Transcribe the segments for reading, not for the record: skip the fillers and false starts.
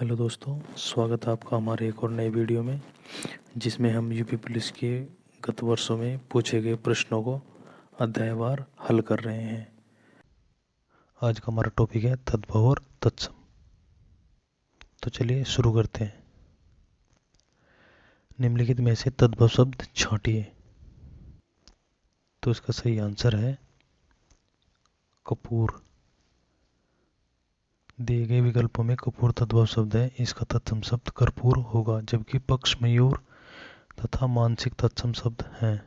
Hello दोस्तों, स्वागत है आपका हमारे एक और नए वीडियो में, जिसमें हम यूपी पुलिस के गत वर्षों में पूछे गए प्रश्नों को अध्यायवार हल कर रहे हैं। आज का हमारा टॉपिक है तद्भव और तत्सम। तो चलिए शुरू करते हैं। निम्नलिखित में से तद्भव शब्द छांटिए। तो इसका सही आंसर है कपूर। दिए गए विकल्पों में कपूर तद्भव शब्द है, इसका तत्सम शब्द कर्पूर होगा, जबकि पक्ष मयूर तथा मानसिक तत्सम शब्द हैं।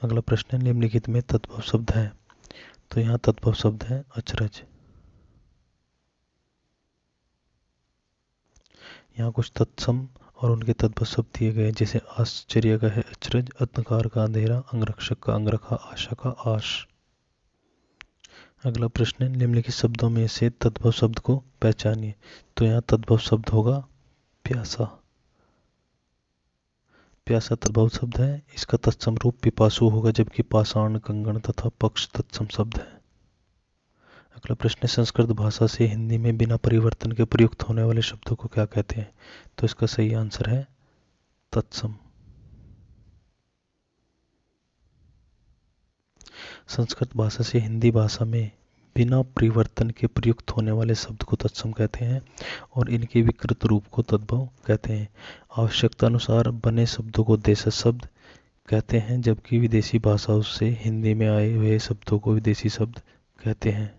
अगला प्रश्न है, निम्नलिखित में तद्भव शब्द है। तो यहाँ तद्भव शब्द है अचरज। यहाँ कुछ तत्सम और उनके तद्भव शब्द दिए गए, जैसे आश्चर्य का है अचरज, अंधकार का अंधेरा, अंगरक्षक का अंगरखा, आशा का आश। अगला प्रश्न है, निम्नलिखित शब्दों में से तद्भव शब्द को पहचानिए। तो यहाँ तद्भव शब्द होगा प्यासा। प्यासा तद्भव शब्द है, इसका तत्सम रूप पिपासु होगा, जबकि पाषाण, कंगन तथा पक्ष तत्सम शब्द है। अगला प्रश्न है, संस्कृत भाषा से हिंदी में बिना परिवर्तन के प्रयुक्त होने वाले शब्दों को क्या कहते हैं। तो इसका सही आंसर है तत्सम। संस्कृत भाषा से हिंदी भाषा में बिना परिवर्तन के प्रयुक्त होने वाले शब्द को तत्सम कहते हैं और इनके विकृत रूप को तद्भव कहते हैं। आवश्यकता अनुसार बने शब्दों को देशज शब्द कहते हैं, जबकि विदेशी भाषाओं से हिंदी में आए हुए शब्दों को विदेशी शब्द कहते हैं।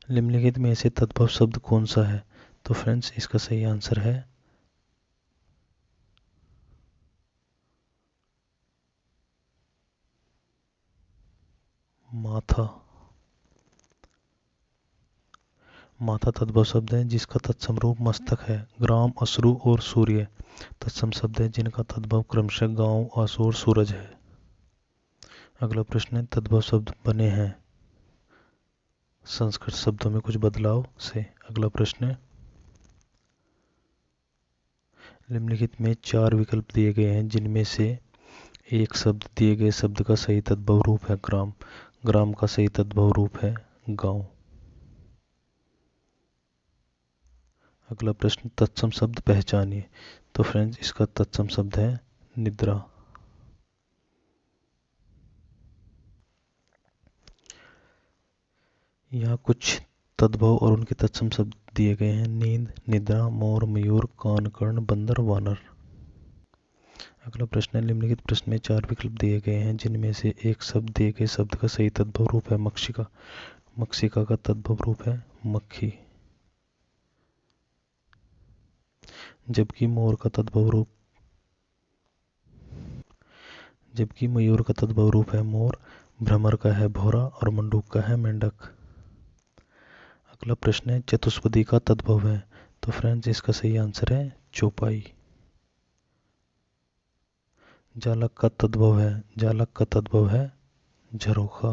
निम्नलिखित में से तद्भव शब्द कौन सा है। तो फ्रेंड्स, इसका सही आंसर है माथा। माथा तद्भव शब्द है, जिसका तत्सम रूप मस्तक है। ग्राम, अश्रु और सूर्य तत्सम शब्द है, जिनका तद्भव क्रमशः गांव, आंसू और सूरज है। अगला प्रश्न है, तद्भव शब्द बने हैं संस्कृत शब्दों में कुछ बदलाव से। अगला प्रश्न है, निम्नलिखित में 4 विकल्प दिए गए हैं, जिनमें से एक शब्द दिए गए शब्द का सही तद्भव रूप है ग्राम। ग्राम का सही तद्भव रूप है गांव। अगला प्रश्न, तत्सम शब्द पहचानिए। तो फ्रेंड्स, इसका तत्सम शब्द है निद्रा। यहाँ कुछ तद्भव और उनके तत्सम शब्द दिए गए हैं, नींद, निद्रा, मोर, मयूर, कान, कर्ण, बंदर, वानर। अगला प्रश्न है, निम्नलिखित प्रश्न में 4 विकल्प दिए गए हैं, जिनमें से एक शब्द दिए गए शब्द का सही तद्भव रूप है मक्षिका। मक्षिका का तद्भव रूप है मक्खी, जबकि मयूर का तद्भव रूप है मोर, भ्रमर का है भौरा और मंडूक का है मेंढक। अगला प्रश्न है, चतुष्पदी का तद्भव है। तो फ्रेंड्स, इसका सही आंसर है चौपाई। जालक का तद्भव है झरोखा।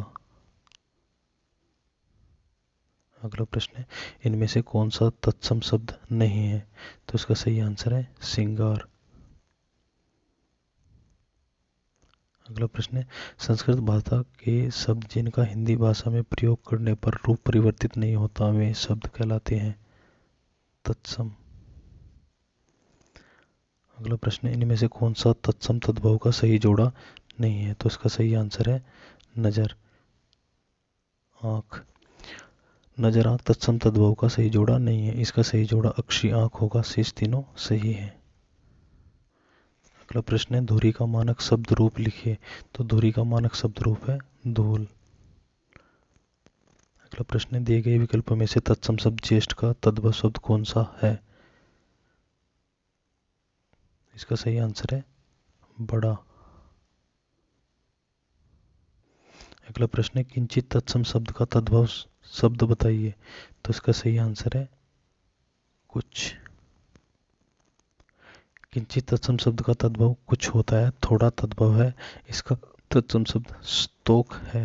अगला प्रश्न है, इनमें से कौन सा तत्सम शब्द नहीं है। तो इसका सही आंसर है सिंगार। अगला प्रश्न है, संस्कृत भाषा के शब्द जिनका हिंदी भाषा में प्रयोग करने पर रूप परिवर्तित नहीं होता, वे शब्द कहलाते हैं तत्सम। अगला प्रश्न है, इनमें से कौन सा तत्सम तद्भव का सही जोड़ा नहीं है। तो इसका सही आंसर है नजर, आंख। नजर, आंख तत्सम तद्भव का सही जोड़ा नहीं है, इसका सही जोड़ा अक्षी आंख होगा। शेष तीनों सही है। अगला प्रश्न है, धुरी का मानक शब्द रूप लिखिए। तो धुरी का मानक शब्द रूप है धूल। अगला प्रश्न है, दिए गए विकल्पों में से तत्सम शब्द ज्येष्ठ का तद्भव शब्द कौन सा है। इसका सही आंसर है बड़ा। अगला प्रश्न है, किंचित तत्सम शब्द का तद्भव शब्द बताइए। तो इसका सही आंसर है कुछ। किंचित तत्सम शब्द का तद्भव कुछ होता है। थोड़ा तद्भव है, इसका तत्सम शब्द स्तोक है।